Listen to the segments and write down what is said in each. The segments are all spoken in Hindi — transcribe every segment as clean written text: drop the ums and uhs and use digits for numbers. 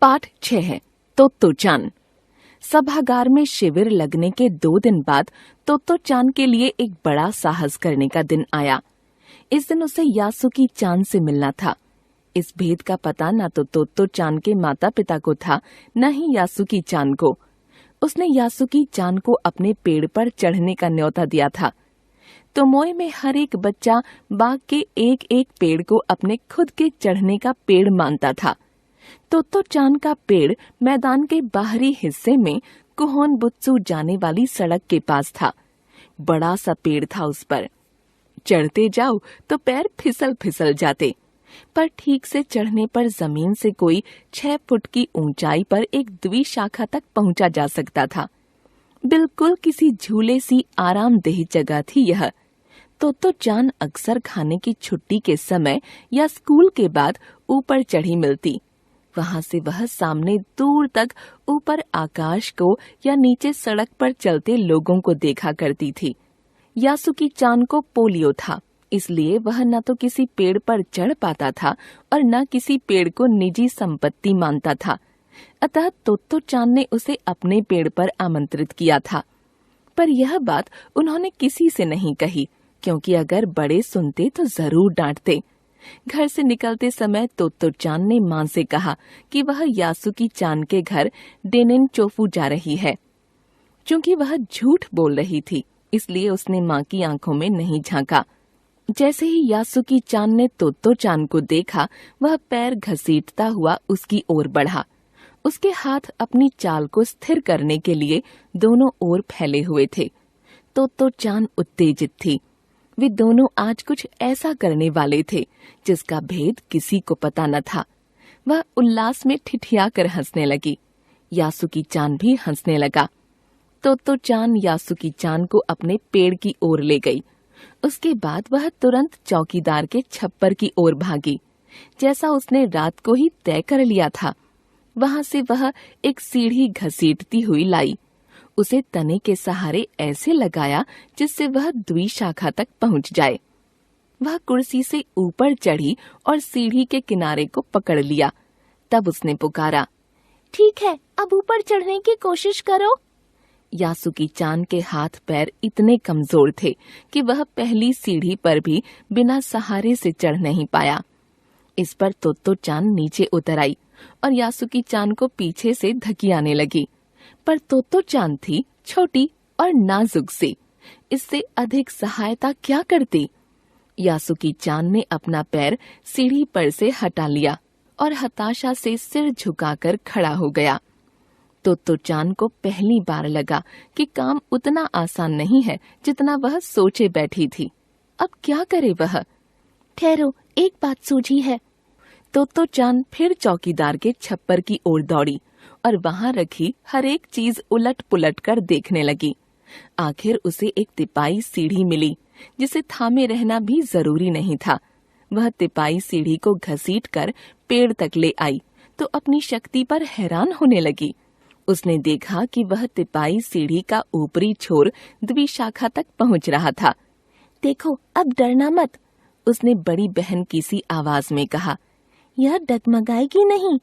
पाठ 6 है तोत्तो-चान। सभागार में शिविर लगने के 2 दिन बाद तोत्तो-चान के लिए एक बड़ा साहस करने का दिन आया। इस दिन उसे यासुकी-चान से मिलना था। इस भेद का पता न तो तोत्तो-चान के माता पिता को था, न ही यासुकी-चान को। उसने यासुकी-चान को अपने पेड़ पर चढ़ने का न्योता दिया था। तोमोए में हर एक बच्चा बाग के एक एक पेड़ को अपने खुद के चढ़ने का पेड़ मानता था। तोत्तो-चान का पेड़ मैदान के बाहरी हिस्से में कुहोनबुत्सु जाने वाली सड़क के पास था। बड़ा सा पेड़ था उस पर। चढ़ते जाओ तो पैर फिसल फिसल जाते, पर ठीक से चढ़ने पर जमीन से कोई 6 फुट की ऊंचाई पर एक द्विशाखा तक पहुंचा जा सकता था। बिल्कुल किसी झूले सी आरामदेह जगह थी यह। तोत्तो-चान अक्सर खाने की छुट्टी के समय या स्कूल के बाद ऊपर चढ़ी मिलती। वहां से वह सामने दूर तक ऊपर आकाश को या नीचे सड़क पर चलते लोगों को देखा करती थी। यासुकी-चान को पोलियो था, इसलिए वह न तो किसी पेड़ पर चढ़ पाता था और न किसी पेड़ को निजी संपत्ति मानता था। अतः तोत्तो-चान ने उसे अपने पेड़ पर आमंत्रित किया था। पर यह बात उन्होंने किसी से नहीं कही, क्योंकि अगर बड़े सुनते तो जरूर डांटते। घर से निकलते समय तोत्तो-चान ने मां से कहा कि वह यासुकी-चान के घर डेनेन-चोफु जा रही है। क्योंकि वह झूठ बोल रही थी, इसलिए उसने मां की आंखों में नहीं झांका। जैसे ही यासुकी-चान ने तोत्तो-चान को देखा, वह पैर घसीटता हुआ उसकी ओर बढ़ा। उसके हाथ अपनी चाल को स्थिर करने के लिए दोनों ओर फैले हुए थे। तोत्तो-चान उत्तेजित थी। वे दोनों आज कुछ ऐसा करने वाले थे जिसका भेद किसी को पता न था। वह उल्लास में ठिठिया कर हंसने लगी। यासुकी-चान भी हंसने लगा। तोत्तो-चान यासुकी-चान को अपने पेड़ की ओर ले गई। उसके बाद वह तुरंत चौकीदार के छप्पर की ओर भागी, जैसा उसने रात को ही तय कर लिया था। वहां से वह एक सीढ़ी घसीटती हुई लाई। उसे तने के सहारे ऐसे लगाया जिससे वह द्विशाखा तक पहुंच जाए। वह कुर्सी से ऊपर चढ़ी और सीढ़ी के किनारे को पकड़ लिया। तब उसने पुकारा, ठीक है, अब ऊपर चढ़ने की कोशिश करो। यासुकी-चान के हाथ पैर इतने कमजोर थे कि वह पहली सीढ़ी पर भी बिना सहारे से चढ़ नहीं पाया। इस पर तोत्तो-चान नीचे उतर आई और यासुकी-चान को पीछे से धकियाने लगी। पर तोत्तो-चान थी छोटी और नाजुक सी, इससे अधिक सहायता क्या करती। यासुकी-चान ने अपना पैर सीढ़ी पर से हटा लिया और हताशा से सिर झुकाकर खड़ा हो गया। तोत्तो-चान को पहली बार लगा कि काम उतना आसान नहीं है जितना वह सोचे बैठी थी। अब क्या करे वह? ठहरो, एक बात सूझी है। तोत्तो-चान फिर चौकीदार के छप्पर की ओर दौड़ी और वहां रखी हर एक चीज उलट पुलट कर देखने लगी। आखिर उसे एक तिपाई सीढ़ी मिली, जिसे थामे रहना भी जरूरी नहीं था। वह तिपाई सीढ़ी को घसीट कर पेड़ तक ले आई तो अपनी शक्ति पर हैरान होने लगी। उसने देखा कि वह तिपाई सीढ़ी का ऊपरी छोर द्विशाखा तक पहुंच रहा था। देखो, अब डरना मत, उसने बड़ी बहन की सी आवाज में कहा। यह डगमगाएगी नहीं।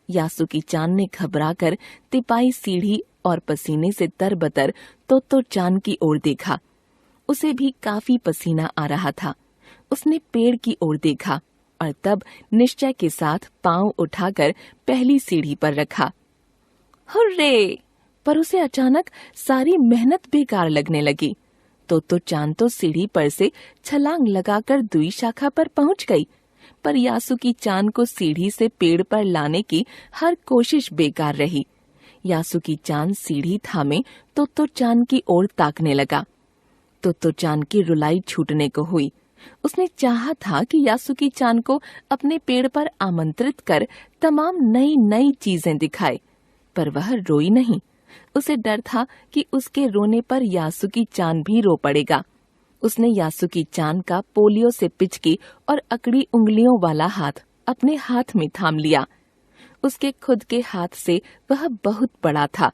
यासुकी-चान ने घबराकर तिपाई सीढ़ी और पसीने से तरबतर तोत्तो-चान की ओर देखा। उसे भी काफी पसीना आ रहा था। उसने पेड़ की ओर देखा और तब निश्चय के साथ पांव उठाकर पहली सीढ़ी पर रखा। हुर्रे! पर उसे अचानक सारी मेहनत बेकार लगने लगी। तोत्तो-चान तो सीढ़ी पर से छलांग लगाकर द्विशाखा पर पहुंच गई, पर यासुकी-चान को सीढ़ी से पेड़ पर लाने की हर कोशिश बेकार रही। यासुकी-चान सीढ़ी थामे तोत्तो-चान की ओर ताकने लगा। तोत्तो-चान की रुलाई छूटने को हुई। उसने चाहा था कि यासुकी-चान को अपने पेड़ पर आमंत्रित कर तमाम नई नई चीजें दिखाए, पर वह रोई नहीं। उसे डर था कि उसके रोने पर यासुकी-चान भी रो पड़ेगा। उसने यासुकी-चान का पोलियो से पिचकी और अकड़ी उंगलियों वाला हाथ अपने हाथ में थाम लिया। उसके खुद के हाथ से वह बहुत बड़ा था।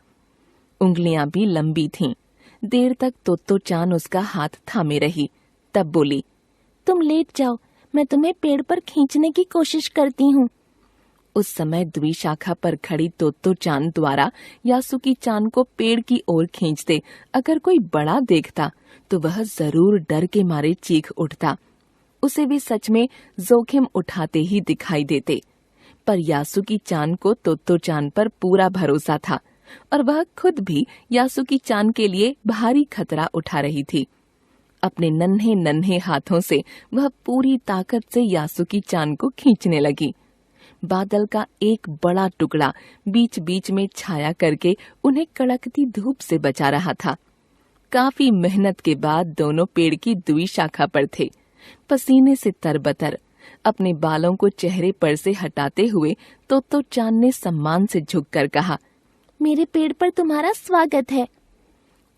उंगलियां भी लंबी थीं। देर तक तोत्तो-चान उसका हाथ थामे रही, तब बोली, तुम लेट जाओ, मैं तुम्हें पेड़ पर खींचने की कोशिश करती हूँ। उस समय द्विशाखा पर खड़ी तोत्तो चान द्वारा यासुकी चान को पेड़ की ओर खींचते अगर कोई बड़ा देखता तो वह जरूर डर के मारे चीख उठता। उसे भी सच में जोखिम उठाते ही दिखाई देते। पर यासुकी चान को तोत्तो चान पर पूरा भरोसा था और वह खुद भी यासुकी चान के लिए भारी खतरा उठा रही थी। अपने नन्हे नन्हे हाथों से वह पूरी ताकत से यासुकी चान को खींचने लगी। बादल का एक बड़ा टुकड़ा बीच बीच में छाया करके उन्हें कड़कती धूप से बचा रहा था। काफी मेहनत के बाद दोनों पेड़ की द्विशाखा पर थे। पसीने से तरबतर अपने बालों को चेहरे पर से हटाते हुए तोत्तो चान ने सम्मान से झुककर कहा, मेरे पेड़ पर तुम्हारा स्वागत है।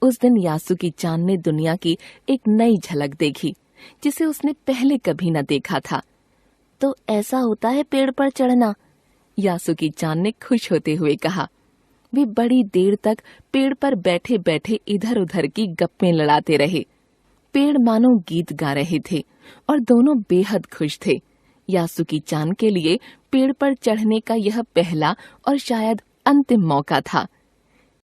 उस दिन यासुकी चान ने दुनिया की एक नई झलक देखी जिसे उसने पहले कभी न देखा था। तो ऐसा होता है पेड़ पर चढ़ना? यासुकी चान ने खुश होते हुए कहा। वे बड़ी देर तक पेड़ पर बैठे बैठे इधर उधर की गप्पें लड़ाते रहे। पेड़ मानो गीत गा रहे थे और दोनों बेहद खुश थे। यासुकी चान के लिए पेड़ पर चढ़ने का यह पहला और शायद अंतिम मौका था।